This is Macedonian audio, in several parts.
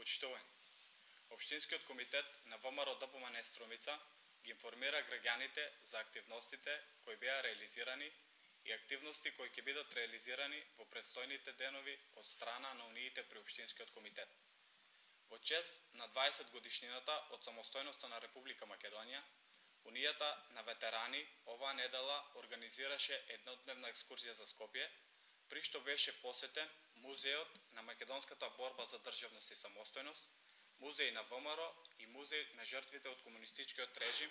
Почитувани, Општинскиот комитет на ВМРО ДПМН Струмица ги информира граѓаните за активностите кои беа реализирани и активности кои ќе бидат реализирани во предстојните денови од страна на униите при Општинскиот комитет. Во чест на 20 годишнината од самостојноста на Република Македонија, Унијата на ветерани оваа недела организираше еднодневна екскурзија за Скопје, при што беше посетен Музејот на македонската борба за државност и самостојност, Музеј на ВМРО и Музеј на жртвите од комунистичкиот режим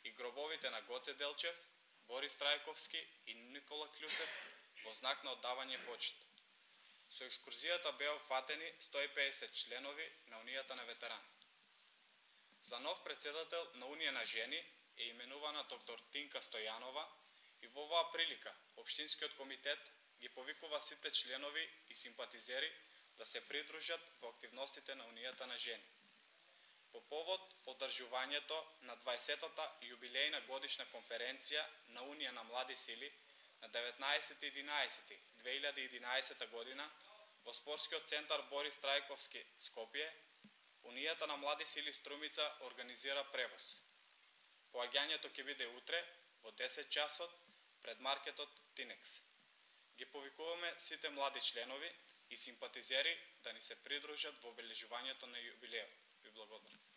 и гробовите на Гоце Делчев, Борис Трајковски и Никола Клюсев во знак на оддавање почит. Со екскурзијата беа опфатени 150 членови на Унијата на ветерани. За нов председател на Унија на жени е именувана доктор Тинка Стојанова и во оваа прилика Општинскиот комитет ги повикува сите членови и симпатизери да се придружат во активностите на Унијата на жени. По повод одржувањето на 20-та јубилејна годишна конференција на Унија на млади сили на 19.11.2011 година во спортскиот центар Борис Трајковски Скопје, Унијата на млади сили Струмица организира превоз. Поаѓањето ќе биде утре во 10 часот пред маркетот Тинекс. Ги повикуваме сите млади членови и симпатизери да ни се придружат во обележувањето на јубилеот. Ви благодарам.